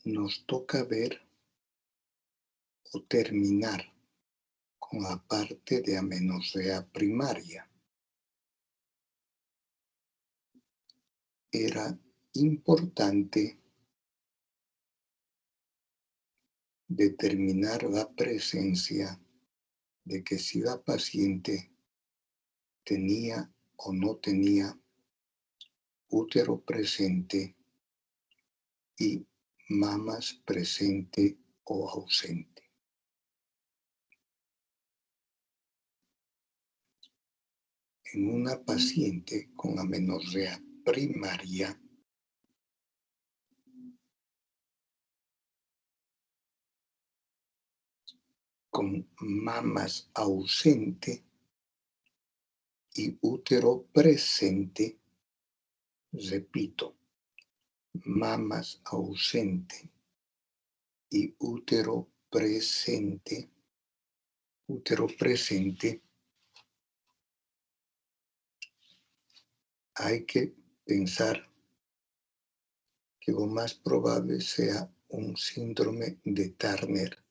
nos toca ver o terminar con la parte de amenorrea primaria. Era importante determinar la presencia de que si la paciente tenía o no tenía útero presente y mamas presente o ausente. En una paciente con amenorrea primaria, con mamas ausente y útero presente, repito, mamas ausente y útero presente, hay que pensar que lo más probable sea un síndrome de Turner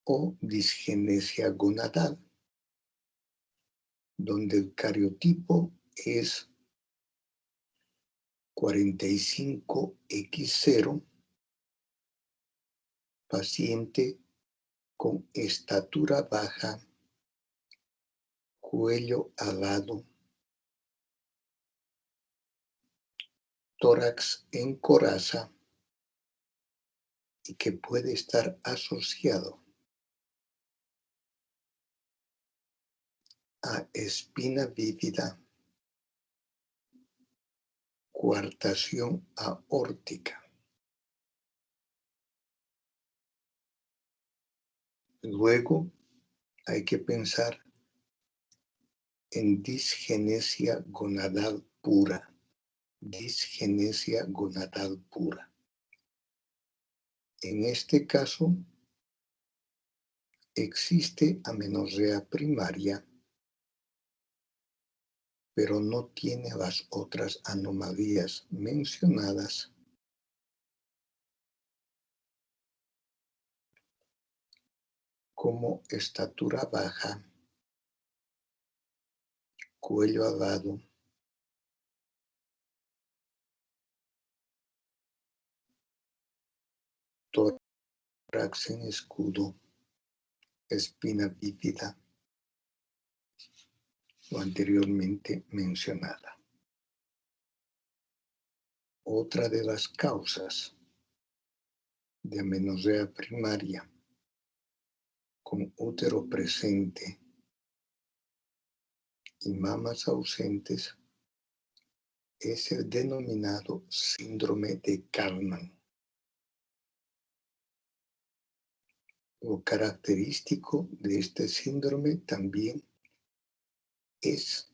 o disgenesia gonadal, donde el cariotipo es 45X0, paciente con estatura baja, cuello alado, tórax en coraza y que puede estar asociado a espina bífida, coartación aórtica. Luego hay que pensar en disgenesia gonadal pura. Disgenesia gonadal pura. En este caso, existe amenorrea primaria, pero no tiene las otras anomalías mencionadas, como estatura baja, cuello alado, tórax en escudo, espina bífida, lo anteriormente mencionada. Otra de las causas de amenorrea primaria con útero presente y mamas ausentes es el denominado síndrome de Kallmann. Lo característico de este síndrome también es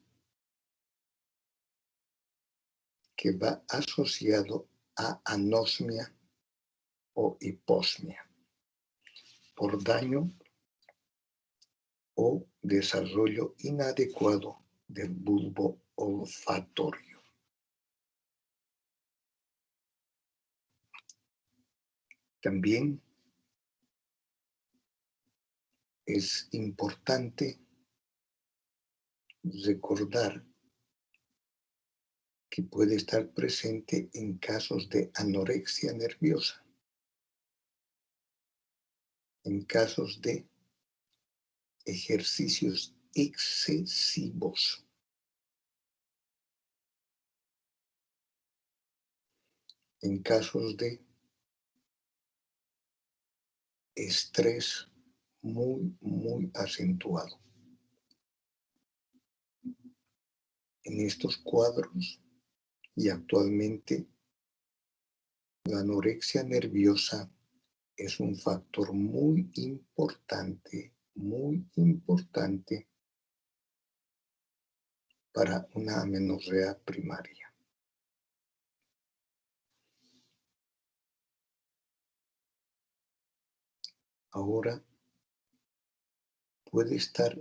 que va asociado a anosmia o hiposmia por daño o desarrollo inadecuado del bulbo olfatorio. También es importante recordar que puede estar presente en casos de anorexia nerviosa, en casos de ejercicios excesivos, en casos de estrés muy acentuado. En estos cuadros y actualmente la anorexia nerviosa es un factor muy importante para una amenorrea primaria. Ahora puede estar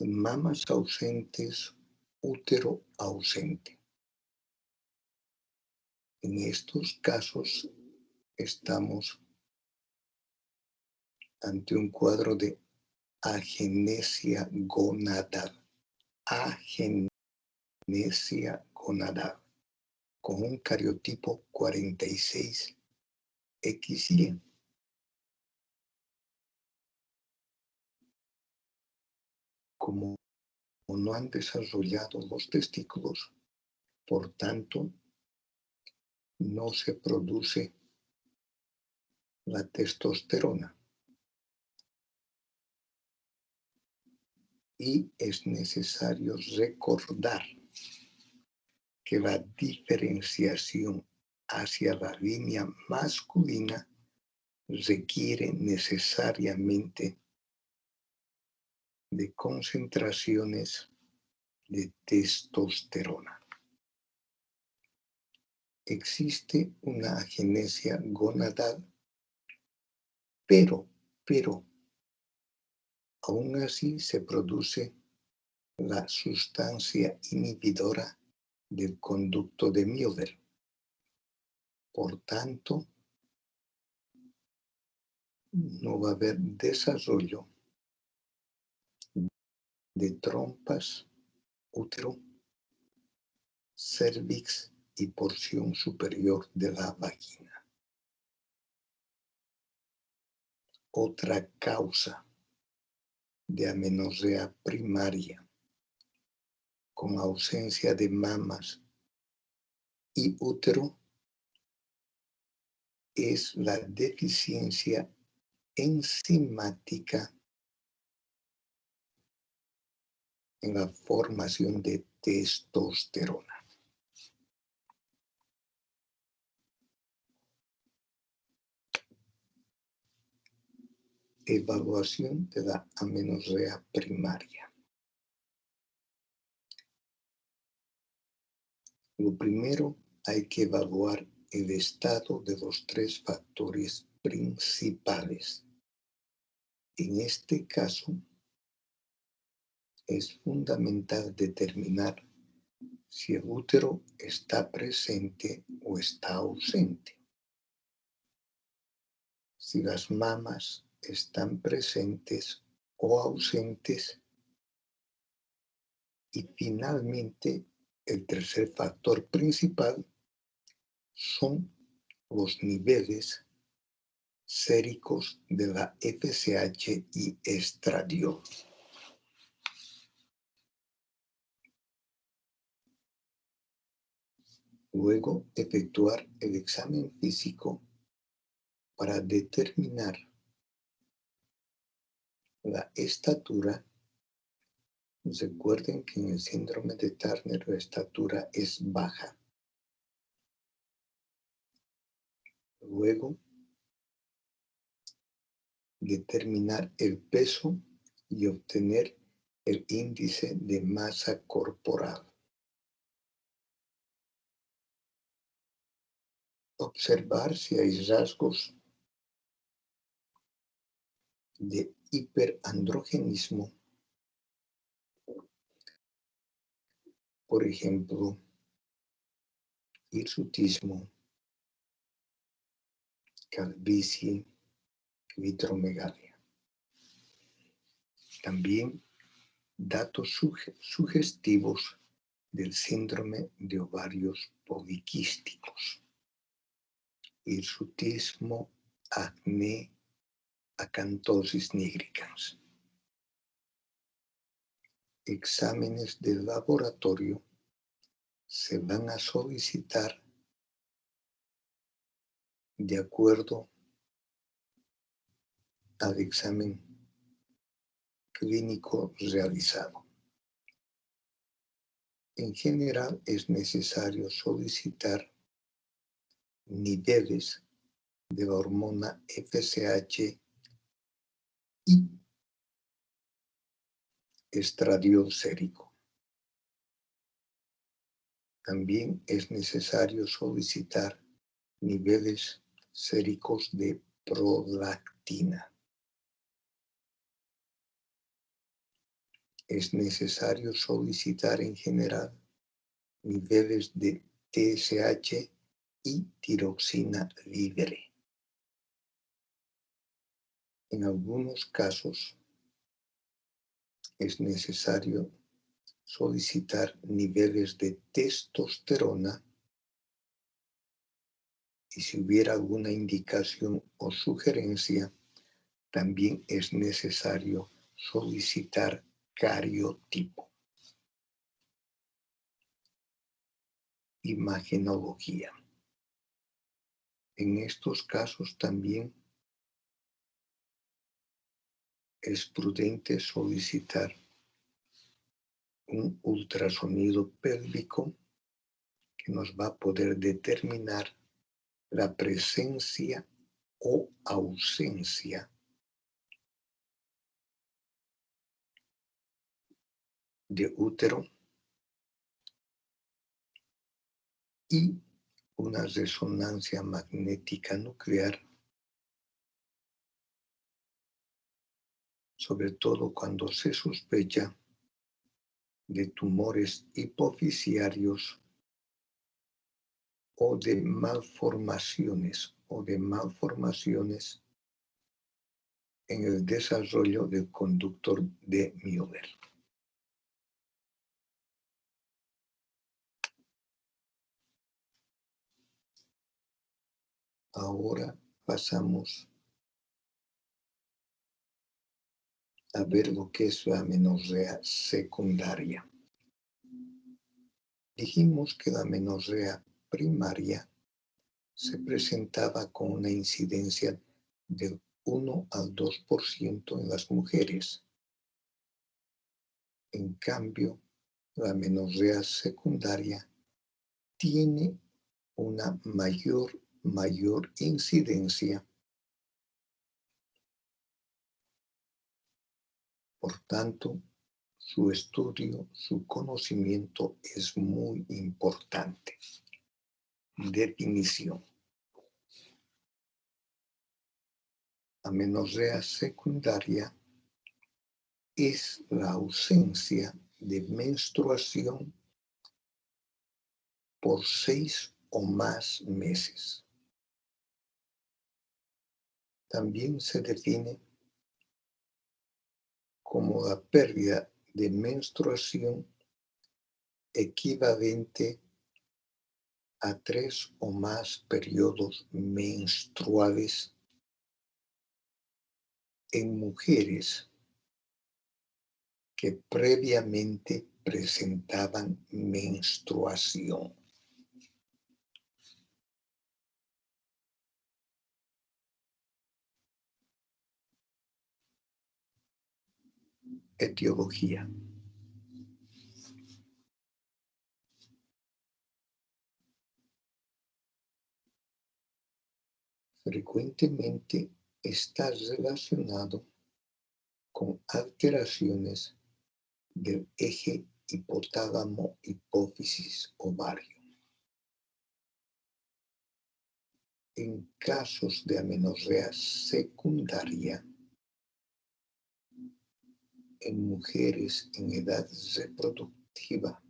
mamas ausentes, útero ausente. En estos casos estamos ante un cuadro de agenesia gonadal. Agenesia gonadal, con un cariotipo 46XY. Como no han desarrollado los testículos, por tanto, no se produce la testosterona. Y es necesario recordar que la diferenciación hacia la línea masculina requiere necesariamente de concentraciones de testosterona. Existe una agenesia gonadal, pero aún así se produce la sustancia inhibidora del conducto de Müller. Por tanto, no va a haber desarrollo de trompas, útero, cervix y porción superior de la vagina. Otra causa de amenorrea primaria con ausencia de mamas y útero es la deficiencia enzimática en la formación de testosterona. Evaluación de la amenorrea primaria. Lo primero, hay que evaluar el estado de los 3 factores principales. En este caso, es fundamental determinar si el útero está presente o está ausente. Si las mamas están presentes o ausentes. Y finalmente, el tercer factor principal son los niveles séricos de la FSH y estradiol. Luego, efectuar el examen físico para determinar la estatura. Recuerden que en el síndrome de Turner la estatura es baja. Luego, determinar el peso y obtener el índice de masa corporal. Observar si hay rasgos de hiperandrogenismo, por ejemplo, hirsutismo, calvicie, vitromegalia. También datos sugestivos del síndrome de ovarios poliquísticos, hirsutismo, acné, acantosis nigricans. Exámenes de laboratorio se van a solicitar de acuerdo al examen clínico realizado. En general, es necesario solicitar niveles de la hormona FSH y estradiol sérico. También es necesario solicitar niveles séricos de prolactina. Es necesario solicitar en general niveles de TSH y tiroxina libre. En algunos casos es necesario solicitar niveles de testosterona y si hubiera alguna indicación o sugerencia, también es necesario solicitar cariotipo. Imagenología. En estos casos también es prudente solicitar un ultrasonido pélvico que nos va a poder determinar la presencia o ausencia de útero y una resonancia magnética nuclear, sobre todo cuando se sospecha de tumores hipofisiarios o de malformaciones en el desarrollo del conductor de Müller. Ahora pasamos a ver lo que es la amenorrea secundaria. Dijimos que la amenorrea primaria se presentaba con una incidencia del 1 al 2% en las mujeres. En cambio, la amenorrea secundaria tiene una mayor incidencia. Por tanto, su estudio, su conocimiento es muy importante. Definición. Amenorrea secundaria es la ausencia de menstruación por 6 o más meses. También se define como la pérdida de menstruación equivalente a 3 o más periodos menstruales en mujeres que previamente presentaban menstruación. Etiología. Frecuentemente está relacionado con alteraciones del eje hipotálamo-hipófisis-ovario. En casos de amenorrea secundaria, en mujeres en edad reproductiva,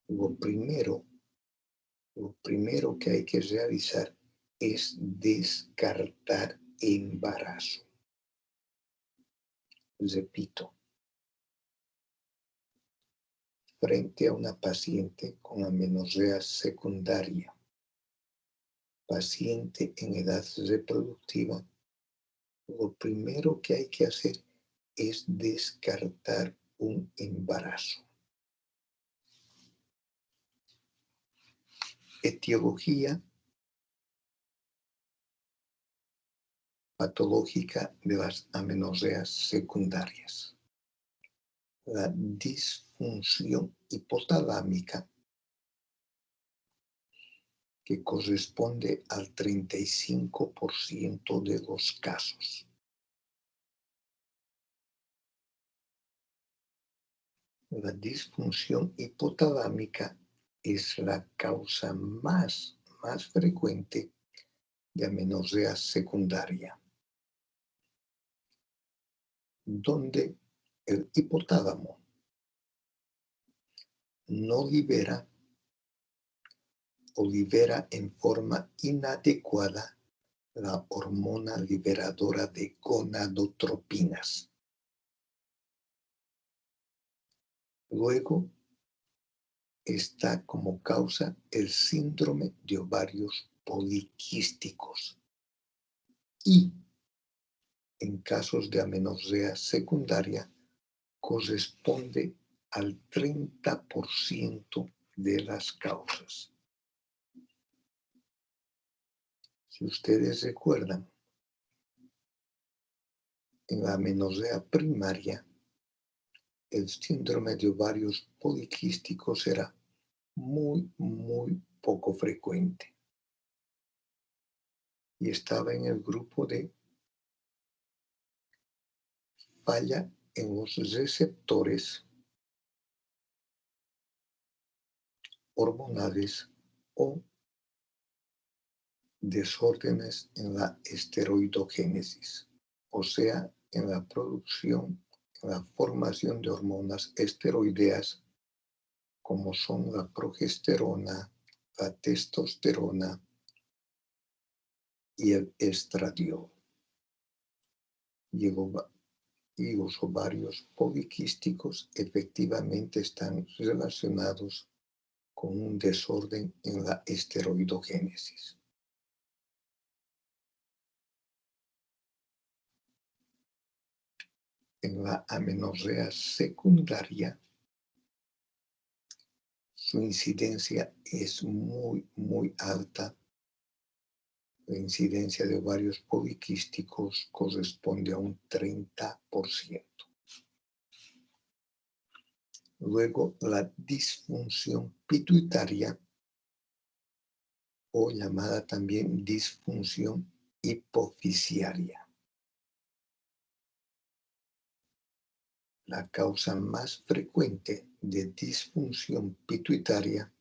lo primero que hay que realizar es descartar embarazo. Repito, frente a una paciente con amenorrea secundaria, paciente en edad reproductiva, lo primero que hay que hacer es descartar un embarazo. Etiología patológica de las amenorreas secundarias. La disfunción hipotalámica, que corresponde al 35% de los casos. La disfunción hipotalámica es la causa más frecuente de amenorrea secundaria, donde el hipotálamo no libera o libera en forma inadecuada la hormona liberadora de gonadotropinas. Luego está como causa el síndrome de ovarios poliquísticos y en casos de amenorrea secundaria corresponde al 30% de las causas. Si ustedes recuerdan, en la amenorrea primaria, el síndrome de ovarios poliquísticos era muy poco frecuente y estaba en el grupo de falla en los receptores hormonales o desórdenes en la esteroidogénesis, o sea, en la producción, en la formación de hormonas esteroideas como son la progesterona, la testosterona y el estradiol. Y los ovarios poliquísticos efectivamente están relacionados con un desorden en la esteroidogénesis. En la amenorrea secundaria, su incidencia es muy alta. La incidencia de ovarios poliquísticos corresponde a un 30%. Luego, la disfunción pituitaria, o llamada también disfunción hipofisiaria. La causa más frecuente de disfunción pituitaria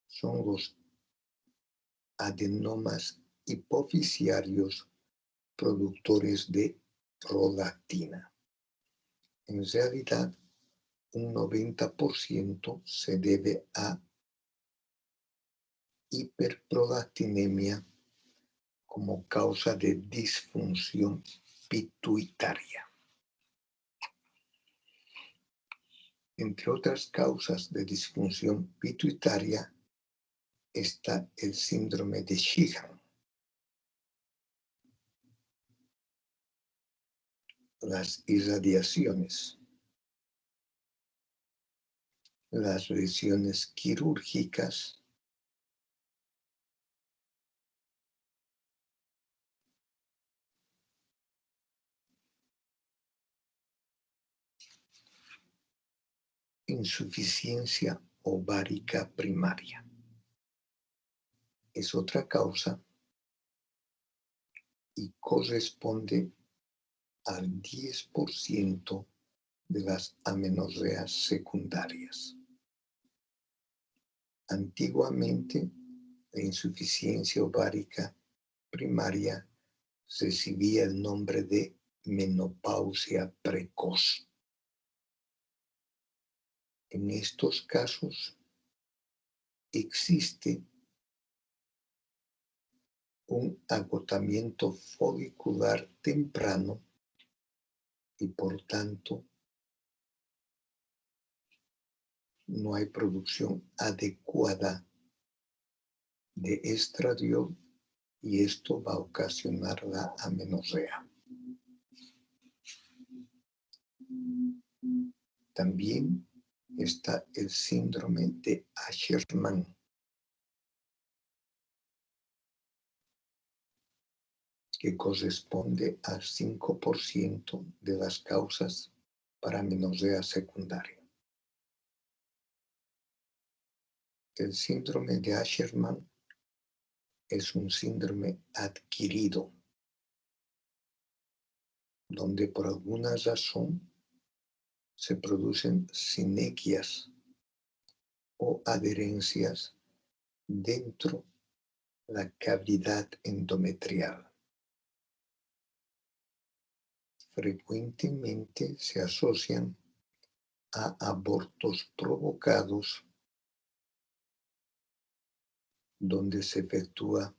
son los adenomas hipofisiarios productores de prolactina. En realidad, un 90% se debe a hiperprolactinemia como causa de disfunción pituitaria. Entre otras causas de disfunción pituitaria está el síndrome de Sheehan, las irradiaciones, las lesiones quirúrgicas, insuficiencia ovárica primaria. Es otra causa y corresponde al 10% de las amenorreas secundarias. Antiguamente, la insuficiencia ovárica primaria recibía el nombre de menopausia precoz. En estos casos existe un agotamiento folicular temprano y por tanto no hay producción adecuada de estradiol y esto va a ocasionar la amenorrea. También está el síndrome de Asherman, que corresponde al 5% de las causas para amenorrea secundaria. El síndrome de Asherman es un síndrome adquirido, donde por alguna razón se producen sinequias o adherencias dentro de la cavidad endometrial. Frecuentemente se asocian a abortos provocados donde se efectúa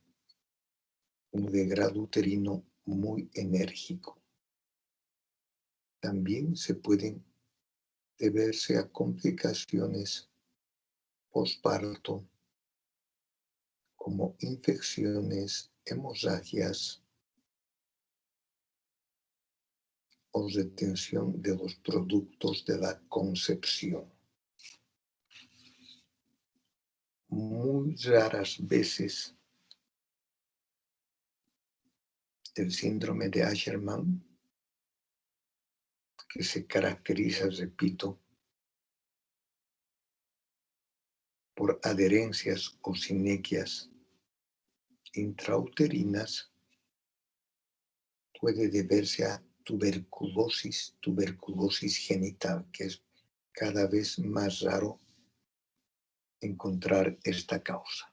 un degrado uterino muy enérgico. También se pueden deberse a complicaciones posparto como infecciones, hemorragias o retención de los productos de la concepción. Muy raras veces el síndrome de Asherman, que se caracteriza, repito, por adherencias o sinequias intrauterinas, puede deberse a tuberculosis genital, que es cada vez más raro encontrar esta causa.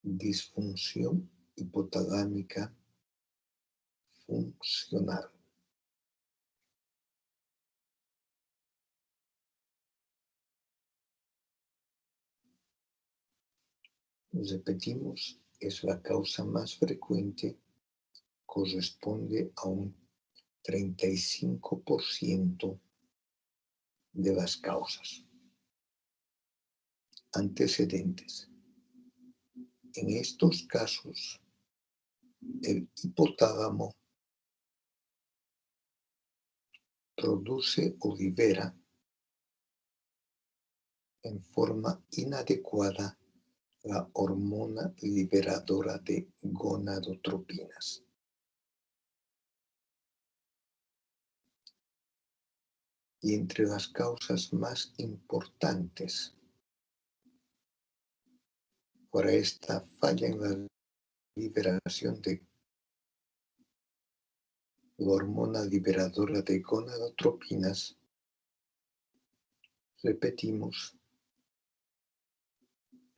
Disfunción hipotalámica funcional. Repetimos, es la causa más frecuente, corresponde a un 35% de las causas. Antecedentes. En estos casos, el hipotálamo produce o libera en forma inadecuada la hormona liberadora de gonadotropinas. Y entre las causas más importantes para esta falla en la liberación de la hormona liberadora de gonadotropinas, repetimos,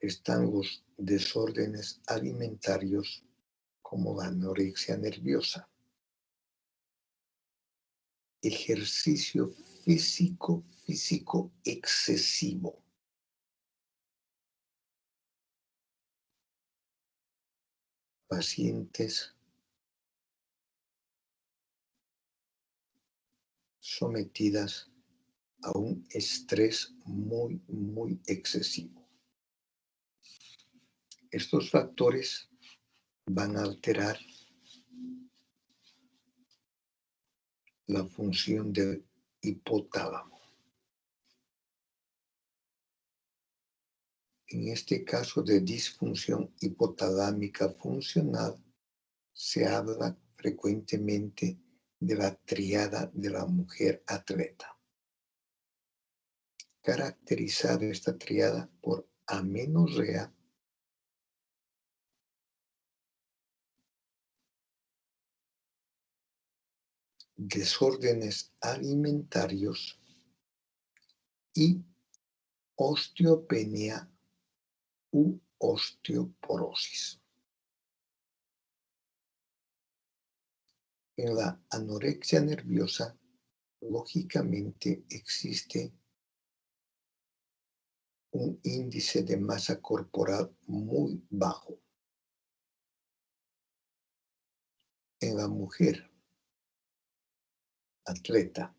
están los desórdenes alimentarios como la anorexia nerviosa, ejercicio físico excesivo, pacientes sometidas a un estrés muy excesivo. Estos factores van a alterar la función del hipotálamo. En este caso de disfunción hipotalámica funcional, se habla frecuentemente de la triada de la mujer atleta. Caracterizada esta triada por amenorrea, desórdenes alimentarios y osteopenia u osteoporosis. En la anorexia nerviosa, lógicamente existe un índice de masa corporal muy bajo. En la mujer atleta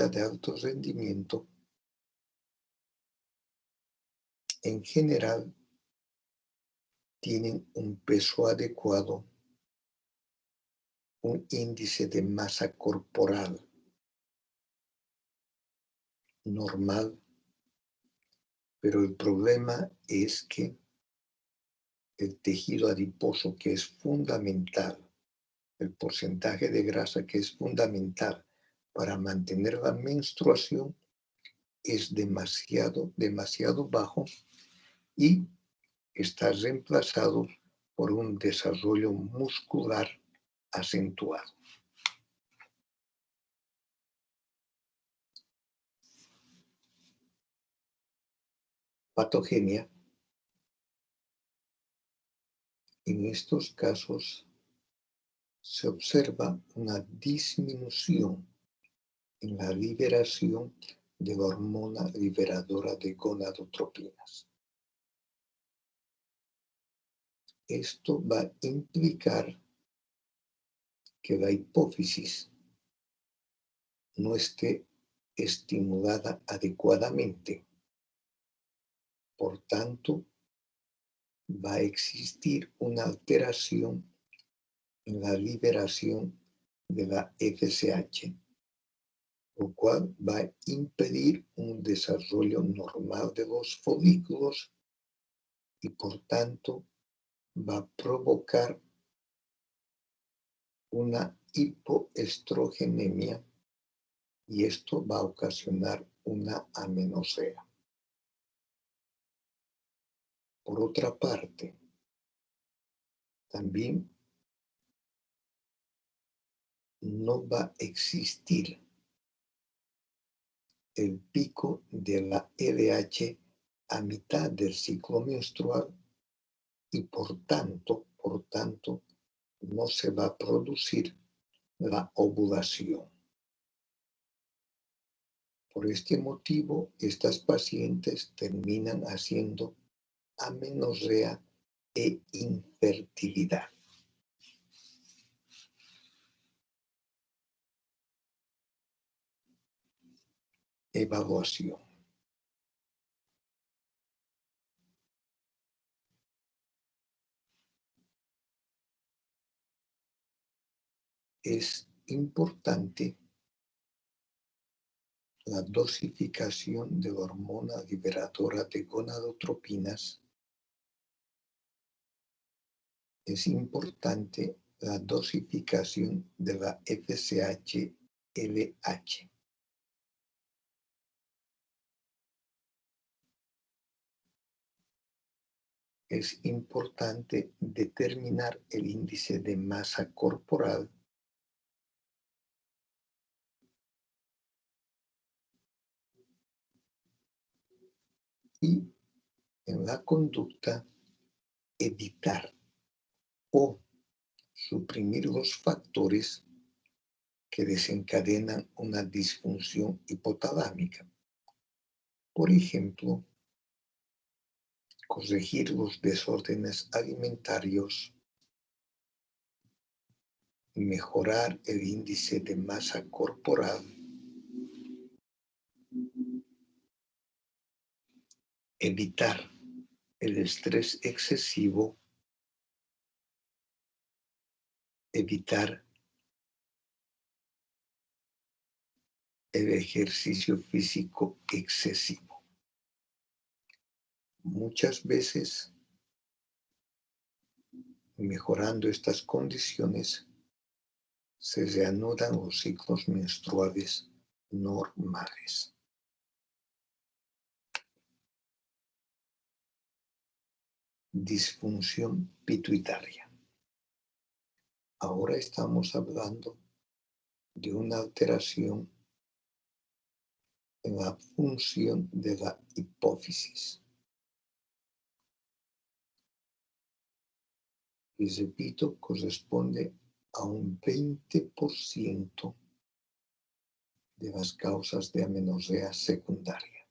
de alto rendimiento, en general tienen un peso adecuado, un índice de masa corporal normal, pero el problema es que el tejido adiposo, que es fundamental, el porcentaje de grasa que es fundamental para mantener la menstruación, es demasiado bajo y está reemplazado por un desarrollo muscular acentuado. Patogenia. En estos casos se observa una disminución en la liberación de la hormona liberadora de gonadotropinas. Esto va a implicar que la hipófisis no esté estimulada adecuadamente. Por tanto, va a existir una alteración en la liberación de la FSH, lo cual va a impedir un desarrollo normal de los folículos y por tanto va a provocar una hipoestrogenemia y esto va a ocasionar una amenorrea. Por otra parte, también no va a existir el pico de la LH a mitad del ciclo menstrual y por tanto, no se va a producir la ovulación. Por este motivo, estas pacientes terminan haciendo amenorrea e infertilidad. Evaluación. Es importante la dosificación de la hormona liberadora de gonadotropinas. Es importante la dosificación de la FSH-LH. Es importante determinar el índice de masa corporal y en la conducta evitar o suprimir los factores que desencadenan una disfunción hipotalámica. Por ejemplo, corregir los desórdenes alimentarios, mejorar el índice de masa corporal, evitar el estrés excesivo, evitar el ejercicio físico excesivo. Muchas veces, mejorando estas condiciones, se reanudan los ciclos menstruales normales. Disfunción pituitaria. Ahora estamos hablando de una alteración en la función de la hipófisis. Y repito, corresponde a un 20% de las causas de amenorrea secundaria.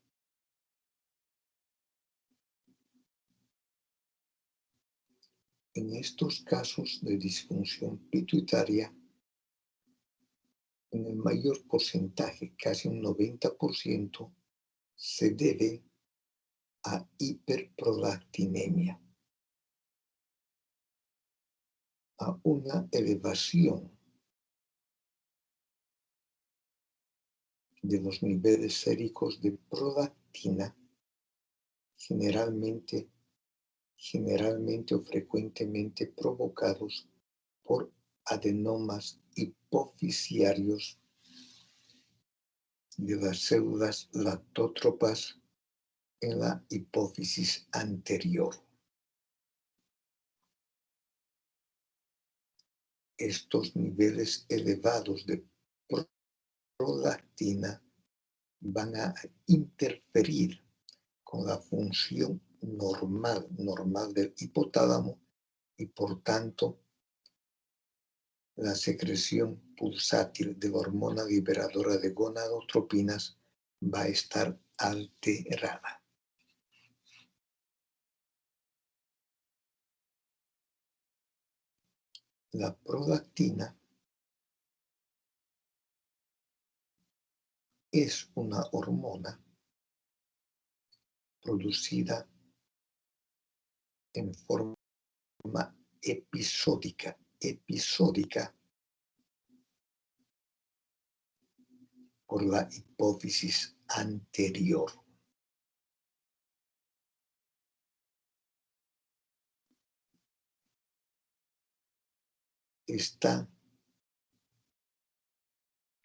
En estos casos de disfunción pituitaria, en el mayor porcentaje, casi un 90%, se debe a hiperprolactinemia, a una elevación de los niveles séricos de prolactina, generalmente o frecuentemente provocados por adenomas hipofisiarios de las células lactótropas en la hipófisis anterior. Estos niveles elevados de prolactina van a interferir con la función normal del hipotálamo y por tanto la secreción pulsátil de la hormona liberadora de gonadotropinas va a estar alterada. La prolactina es una hormona producida en forma episódica por la hipófisis anterior. Está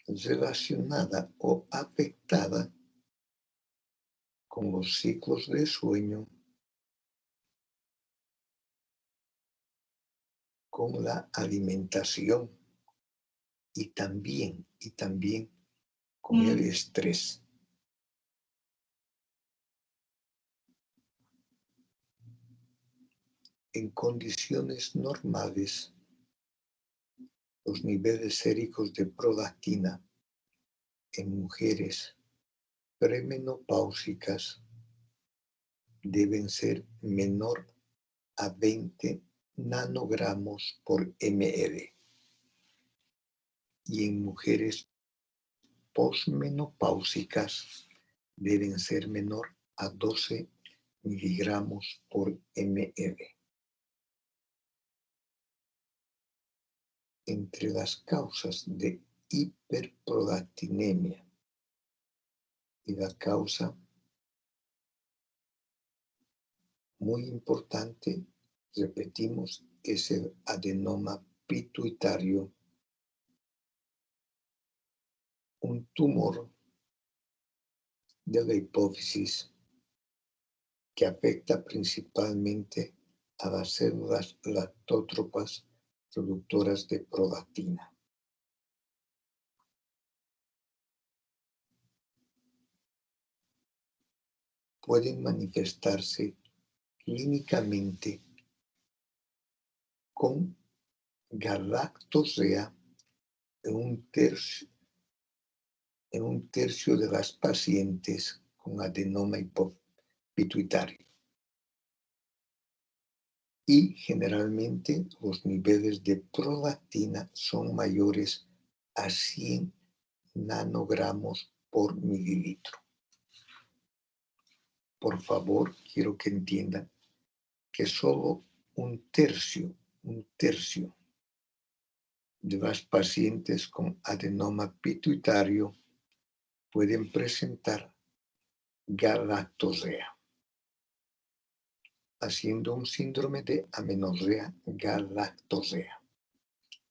relacionada o afectada con los ciclos de sueño, con la alimentación y también con el estrés. En condiciones normales, los niveles séricos de prolactina en mujeres premenopáusicas deben ser menor a 20 nanogramos por ml y en mujeres posmenopáusicas deben ser menor a 12 miligramos por ml. Entre las causas de hiperprolactinemia y la causa muy importante, repetimos, es el adenoma pituitario, un tumor de la hipófisis que afecta principalmente a las células lactótropas productoras de prolactina. Pueden manifestarse clínicamente con galactosia en un tercio de las pacientes con adenoma pituitario. Y generalmente los niveles de prolactina son mayores a 100 nanogramos por mililitro. Por favor, quiero que entiendan que solo un tercio de las pacientes con adenoma pituitario pueden presentar galactosia, haciendo un síndrome de amenorrea galactosia,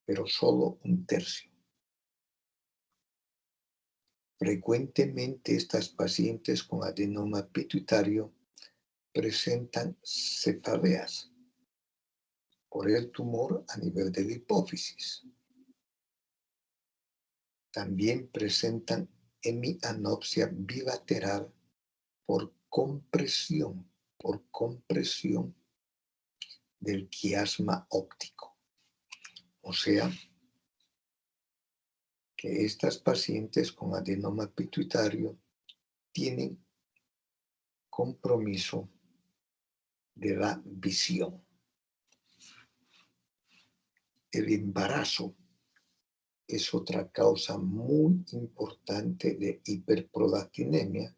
pero solo un tercio. Frecuentemente estas pacientes con adenoma pituitario presentan cefaleas por el tumor a nivel de la hipófisis. También presentan hemianopsia bilateral por compresión del quiasma óptico. O sea, que estas pacientes con adenoma pituitario tienen compromiso de la visión. El embarazo es otra causa muy importante de hiperprolactinemia,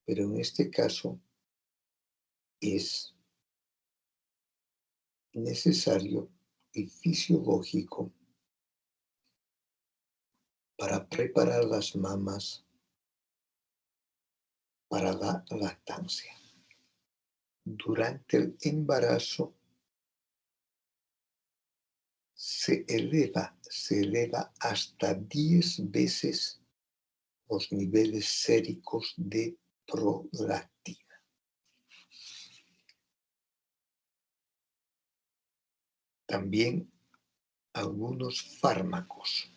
pero en este caso es necesario y fisiológico para preparar las mamas para la lactancia. Durante el embarazo se eleva hasta 10 veces los niveles séricos de prolactina. También algunos fármacos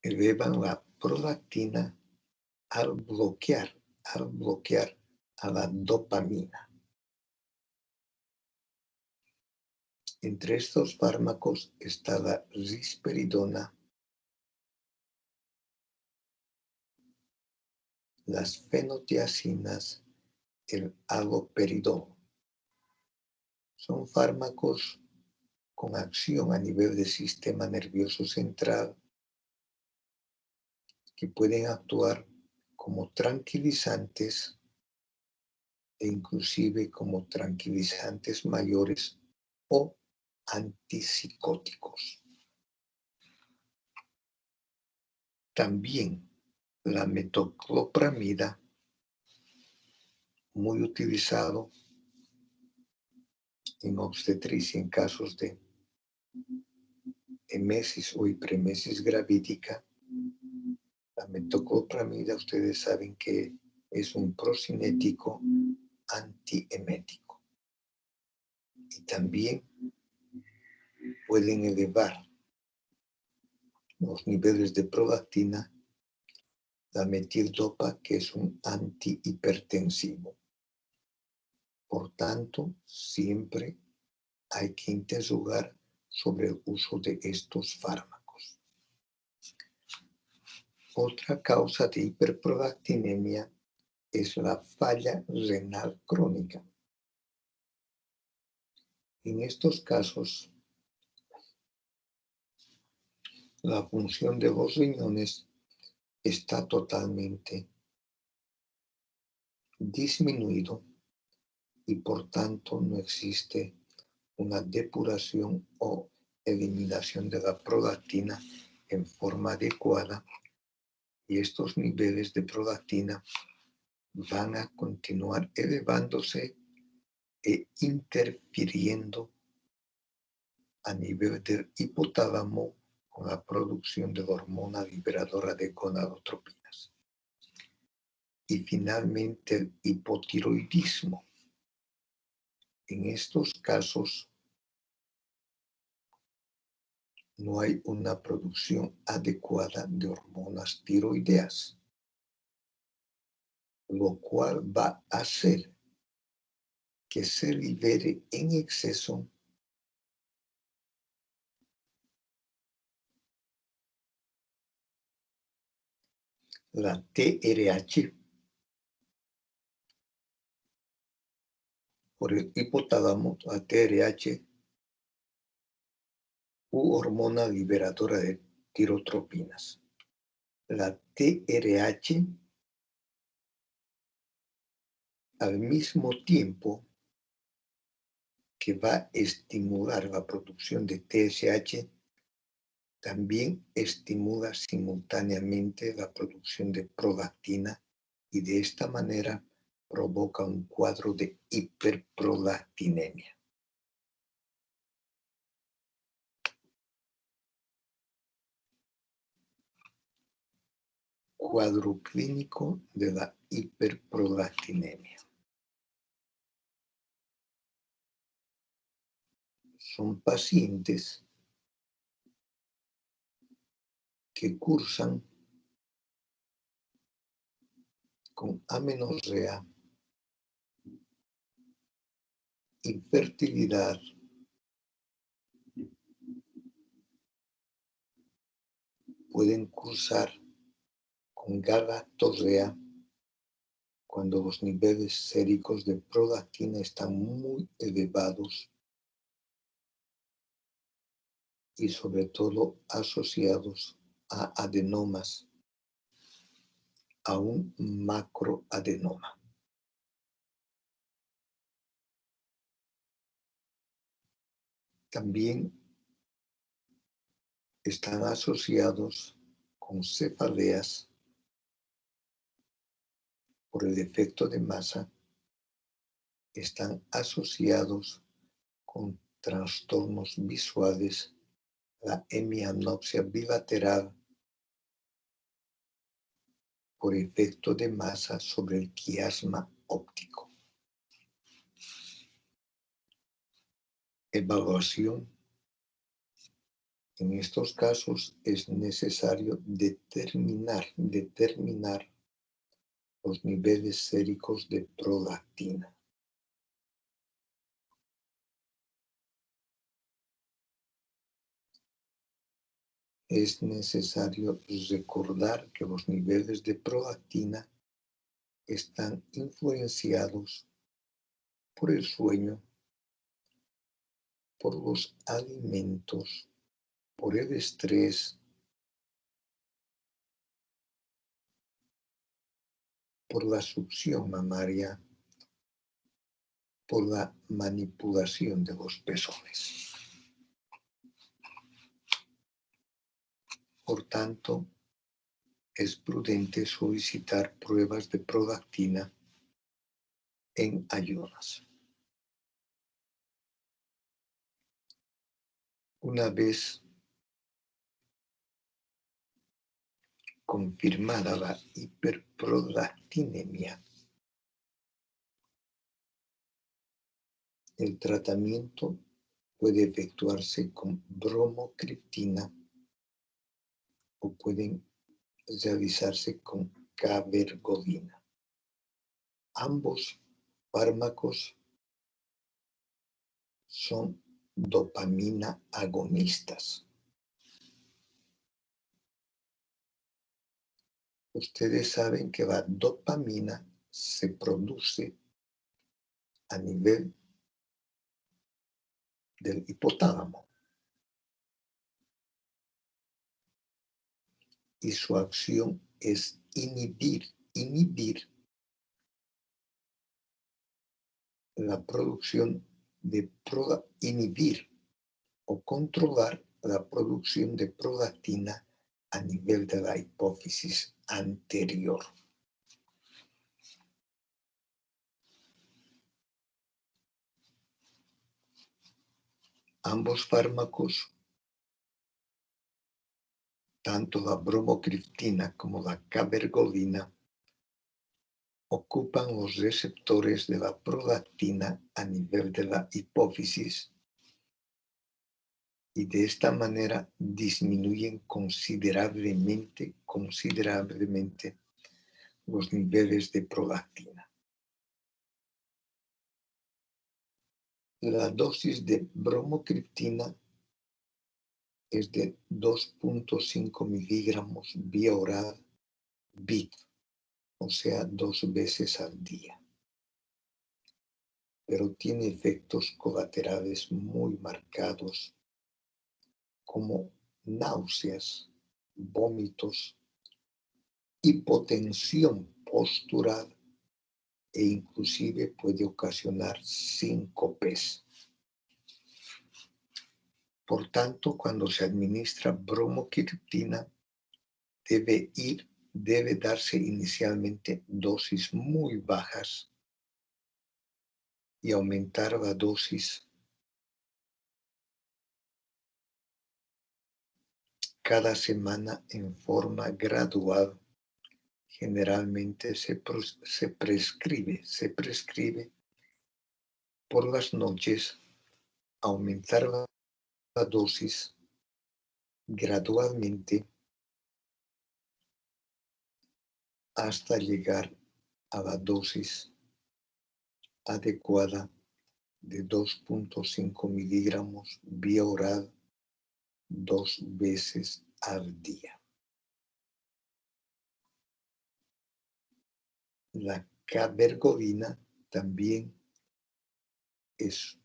elevan la prolactina al bloquear a la dopamina. Entre estos fármacos está la risperidona, las fenotiazinas, el haloperidol. Son fármacos con acción a nivel del sistema nervioso central que pueden actuar como tranquilizantes e inclusive como tranquilizantes mayores o antipsicóticos. También la metoclopramida, muy utilizado en obstetricia en casos de emesis o hiperemesis gravídica. La metoclopramida, ustedes saben que es un procinético antiemético. Y también pueden elevar los niveles de prolactina, la metildopa, que es un antihipertensivo. Por tanto, siempre hay que interrogar sobre el uso de estos fármacos. Otra causa de hiperprolactinemia es la falla renal crónica. En estos casos, la función de los riñones está totalmente disminuido y por tanto no existe una depuración o eliminación de la prolactina en forma adecuada y estos niveles de prolactina van a continuar elevándose e interfiriendo a nivel del hipotálamo con la producción de la hormona liberadora de gonadotropinas. Y finalmente el hipotiroidismo. En estos casos no hay una producción adecuada de hormonas tiroideas, lo cual va a hacer que se libere en exceso la TRH por el hipotálamo, la TRH u hormona liberadora de tirotropinas. La TRH al mismo tiempo que va a estimular la producción de TSH, también estimula simultáneamente la producción de prolactina y de esta manera provoca un cuadro de hiperprolactinemia. Cuadro clínico de la hiperprolactinemia. Son pacientes que cursan con amenorrea, infertilidad, pueden cursar con galactorrea cuando los niveles séricos de prolactina están muy elevados y sobre todo asociados a adenomas, a un macroadenoma. También están asociados con cefaleas por el efecto de masa, están asociados con trastornos visuales, la hemianopsia bilateral por efecto de masa sobre el quiasma óptico. Evaluación. En estos casos es necesario determinar los niveles séricos de prolactina. es necesario recordar que los niveles de prolactina están influenciados por el sueño, por los alimentos, por el estrés, por la succión mamaria, por la manipulación de los pezones. Por tanto, es prudente solicitar pruebas de prolactina en ayunas. Una vez confirmada la hiperprolactinemia, el tratamiento puede efectuarse con bromocriptina o pueden realizarse con cabergolina. Ambos fármacos son dopamina agonistas. Ustedes saben que la dopamina se produce a nivel del hipotálamo y su acción es inhibir la producción de inhibir o controlar la producción de prolactina a nivel de la hipófisis anterior. Ambos fármacos, tanto la bromocriptina como la cabergolina, ocupan los receptores de la prolactina a nivel de la hipófisis y de esta manera disminuyen considerablemente los niveles de prolactina. La dosis de bromocriptina es de 2.5 miligramos vía oral BIC, o sea, 2 veces al día. Pero tiene efectos colaterales muy marcados, como náuseas, vómitos, hipotensión postural e inclusive puede ocasionar síncopes. Por tanto, cuando se administra bromocriptina, debe darse inicialmente dosis muy bajas y aumentar la dosis cada semana en forma gradual. Generalmente se prescribe por las noches aumentar la dosis gradualmente hasta llegar a la dosis adecuada de 2.5 miligramos vía oral 2 veces al día. La cabergolina también es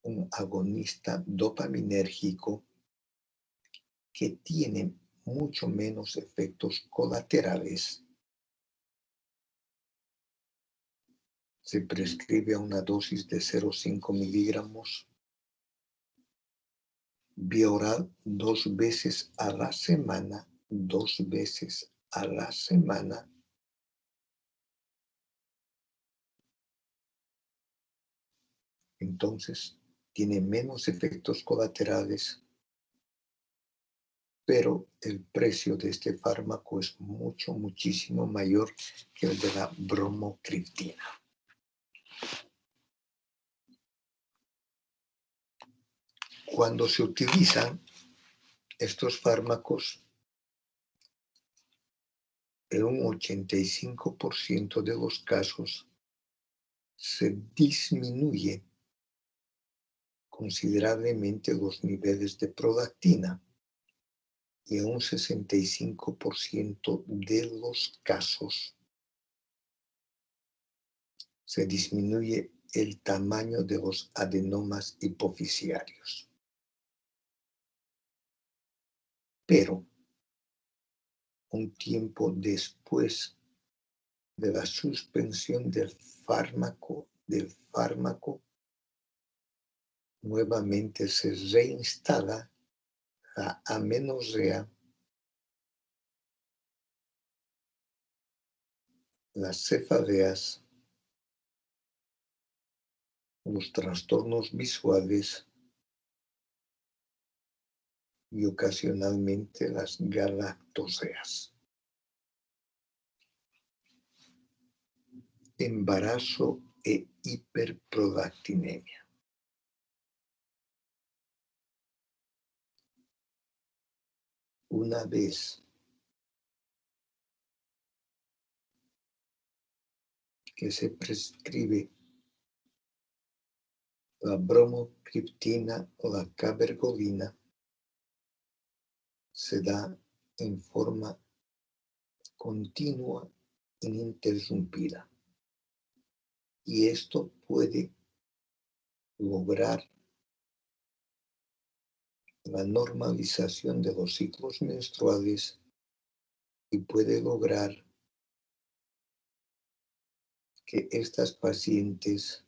un agonista dopaminérgico que tiene mucho menos efectos colaterales. Se prescribe a una dosis de 0,5 miligramos vía oral 2 veces a la semana, 2 veces a la semana. Entonces, tiene menos efectos colaterales, pero el precio de este fármaco es muchísimo mayor que el de la bromocriptina. Cuando se utilizan estos fármacos, en un 85% de los casos se disminuye considerablemente los niveles de prolactina. y en un 65% de los casos se disminuye el tamaño de los adenomas hipofisiarios. Pero un tiempo después de la suspensión del fármaco, nuevamente se reinstala la amenorrea, las cefaleas, los trastornos visuales y ocasionalmente las galactoseas. Embarazo e hiperprolactinemia. Una vez que se prescribe la bromocriptina o la cabergolina, se da en forma continua, ininterrumpida. Y esto puede lograr la normalización de los ciclos menstruales y puede lograr que estas pacientes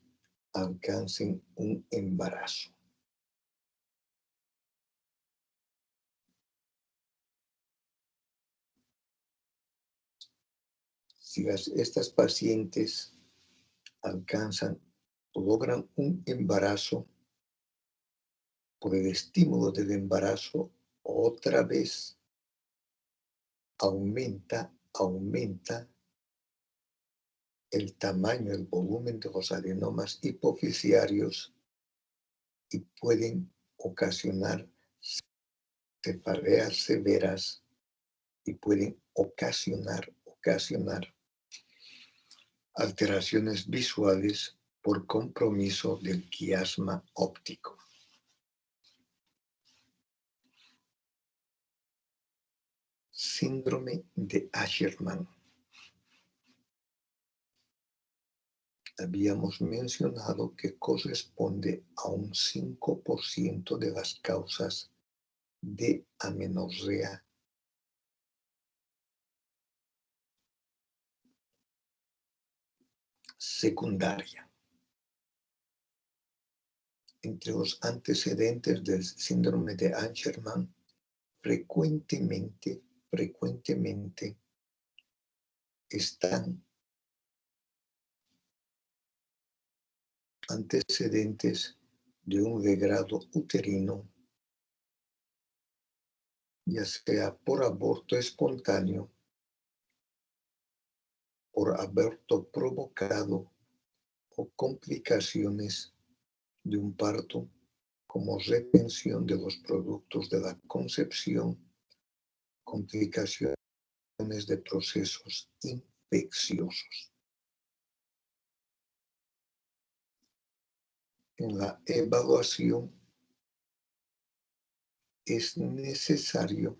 alcancen un embarazo. Si estas pacientes alcanzan o logran un embarazo, por el estímulo del embarazo, otra vez aumenta el tamaño, el volumen de los adenomas hipofisiarios y pueden ocasionar cefaleas severas y pueden ocasionar alteraciones visuales por compromiso del quiasma óptico. Síndrome de Asherman. Habíamos mencionado que corresponde a un 5% de las causas de amenorrea secundaria. Entre los antecedentes del síndrome de Asherman, frecuentemente están antecedentes de un degrado uterino, ya sea por aborto espontáneo, por aborto provocado o complicaciones de un parto, como retención de los productos de la concepción, complicaciones de procesos infecciosos. En la evaluación es necesario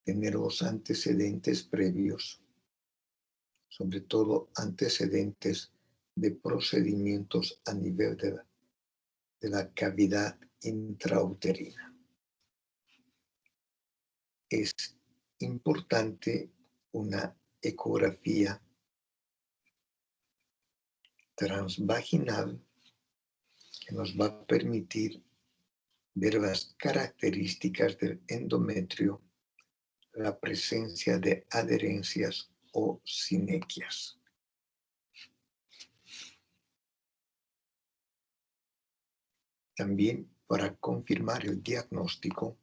tener los antecedentes previos, sobre todo antecedentes de procedimientos a nivel de la cavidad intrauterina. Es importante una ecografía transvaginal que nos va a permitir ver las características del endometrio, la presencia de adherencias o sinequias. También para confirmar el diagnóstico,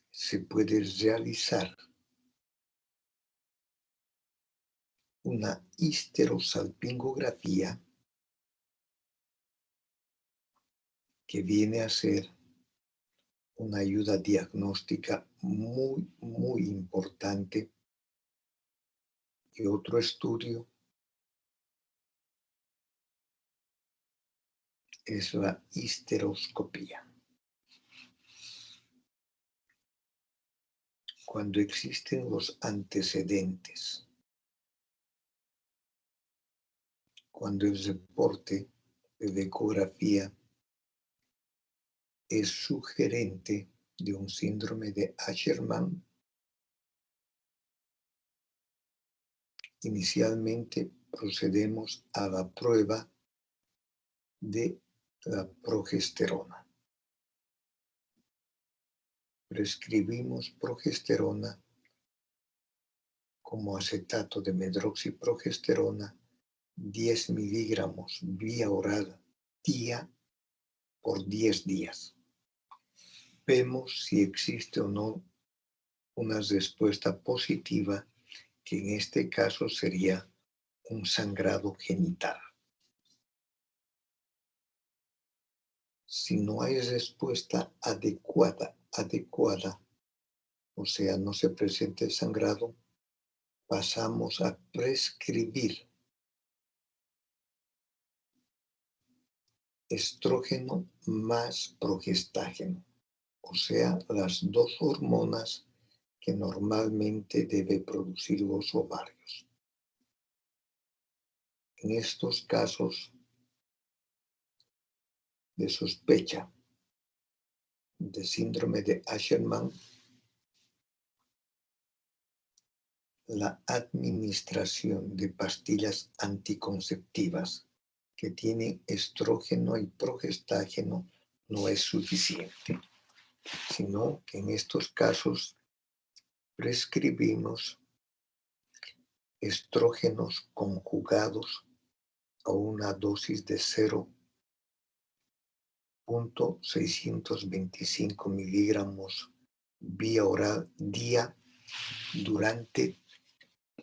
se puede realizar una histerosalpingografía que viene a ser una ayuda diagnóstica muy importante Y otro estudio es la histeroscopía. Cuando existen los antecedentes, cuando el reporte de ecografía es sugerente de un síndrome de Asherman, inicialmente procedemos a la prueba de la progesterona. Prescribimos progesterona como acetato de medroxiprogesterona 10 miligramos vía oral día por 10 días. Vemos si existe o no una respuesta positiva, que en este caso sería un sangrado genital. Si no hay respuesta adecuada, o sea, no se presenta el sangrado, pasamos a prescribir estrógeno más progestágeno, o sea, las dos hormonas que normalmente debe producir los ovarios. En estos casos de sospecha de síndrome de Asherman, la administración de pastillas anticonceptivas que tienen estrógeno y progestágeno no es suficiente, sino que en estos casos prescribimos estrógenos conjugados a una dosis de 0,625 miligramos vía oral día durante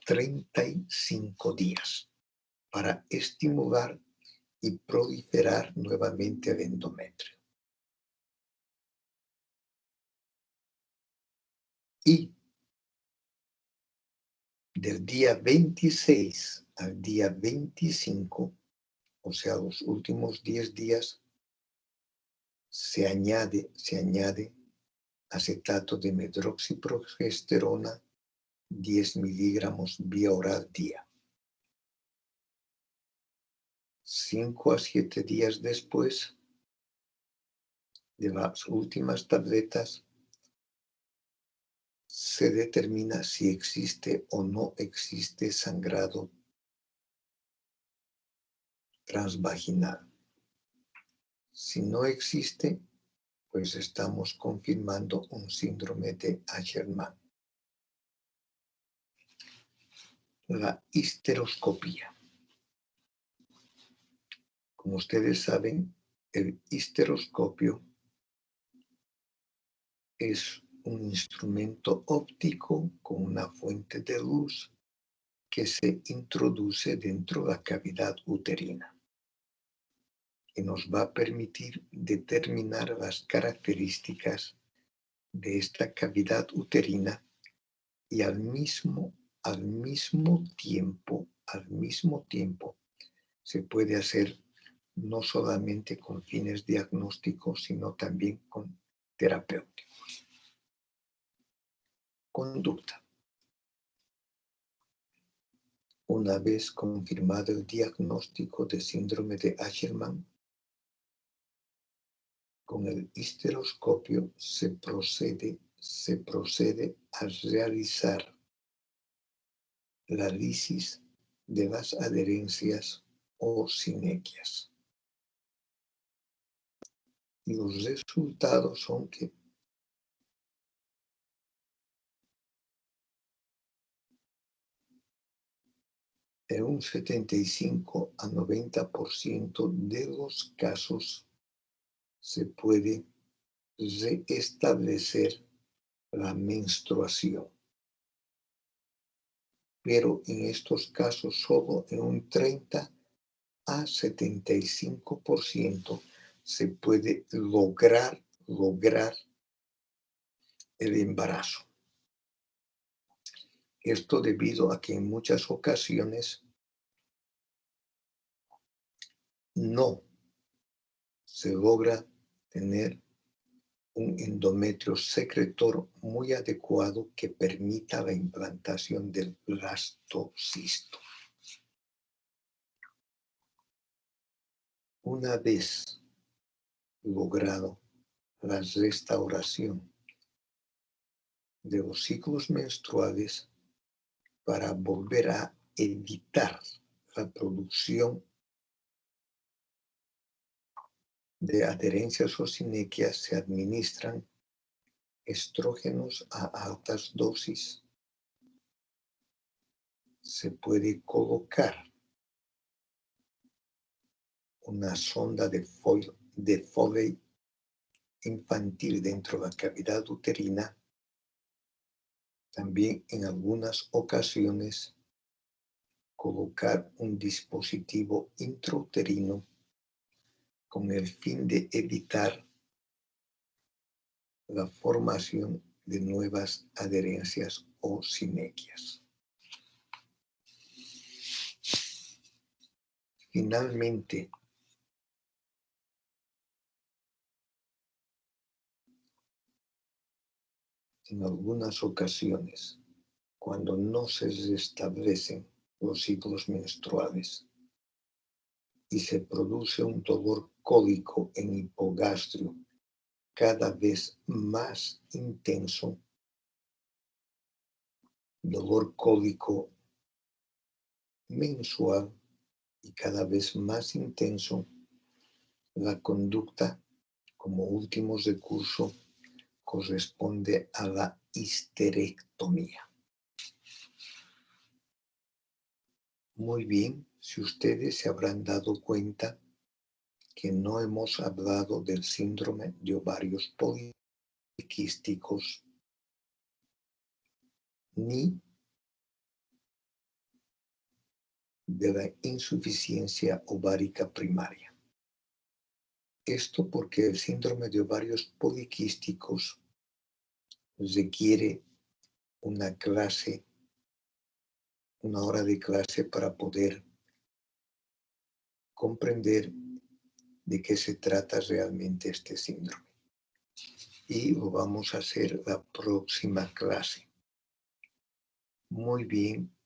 35 días para estimular y proliferar nuevamente el endometrio. Y del día 26 al día 25, o sea, los últimos 10 días, se añade acetato de medroxiprogesterona 10 miligramos vía oral día. 5 a 7 días después de las últimas tabletas, se determina si existe o no existe sangrado transvaginal. Si no existe, pues estamos confirmando un síndrome de Asherman. La histeroscopía. Como ustedes saben, el histeroscopio es un instrumento óptico con una fuente de luz que se introduce dentro de la cavidad uterina, que nos va a permitir determinar las características de esta cavidad uterina y al mismo tiempo se puede hacer no solamente con fines diagnósticos, sino también con terapéuticos. Conducta. Una vez confirmado el diagnóstico de síndrome de Asherman, con el histeroscopio se procede a realizar la lisis de las adherencias o sinequias. Y los resultados son que en un 75 a 90% de los casos se puede restablecer la menstruación. Pero en estos casos solo en un 30 a 75% se puede lograr el embarazo. Esto debido a que en muchas ocasiones no se logra tener un endometrio secretor muy adecuado que permita la implantación del blastocisto. Una vez logrado la restauración de los ciclos menstruales para volver a evitar la producción de adherencias o sinequias, se administran estrógenos a altas dosis. Se puede colocar una sonda de Foley infantil dentro de la cavidad uterina. También en algunas ocasiones colocar un dispositivo intrauterino con el fin de evitar la formación de nuevas adherencias o sinequias. Finalmente, en algunas ocasiones, cuando no se restablecen los ciclos menstruales y se produce un dolor cólico en hipogastrio cada vez más intenso, dolor cólico mensual y cada vez más intenso, la conducta como último recurso corresponde a la histerectomía. Muy bien, si ustedes se habrán dado cuenta que no hemos hablado del síndrome de ovarios poliquísticos ni de la insuficiencia ovárica primaria. Esto porque el síndrome de ovarios poliquísticos requiere una hora de clase para poder comprender de qué se trata realmente este síndrome. Y lo vamos a hacer la próxima clase. Muy bien.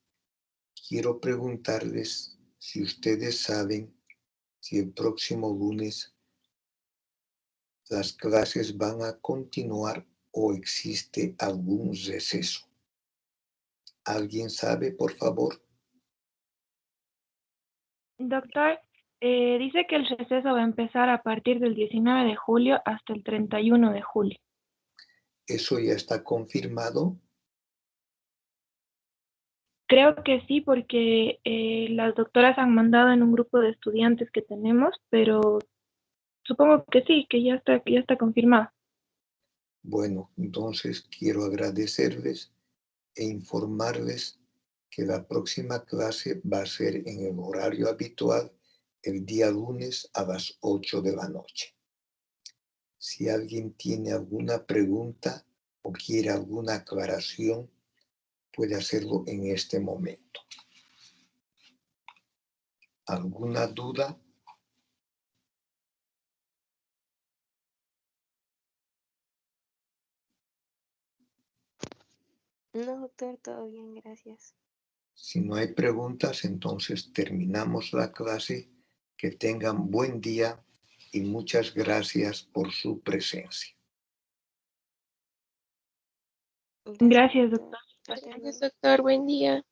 Quiero preguntarles si ustedes saben si el próximo lunes las clases van a continuar o existe algún receso. ¿Alguien sabe, por favor? Doctor, dice que el receso va a empezar a partir del 19 de julio hasta el 31 de julio. ¿Eso ya está confirmado? Creo que sí, porque las doctoras han mandado en un grupo de estudiantes que tenemos, pero supongo que sí, que ya está confirmado. Bueno, entonces quiero agradecerles e informarles que la próxima clase va a ser en el horario habitual el día lunes a las 8 de la noche. Si alguien tiene alguna pregunta o quiere alguna aclaración, puede hacerlo en este momento. ¿Alguna duda? No, doctor, todo bien, gracias. Si no hay preguntas, entonces terminamos la clase. Que tengan buen día y muchas gracias por su presencia. Gracias, doctor. Gracias, doctor. Buen día.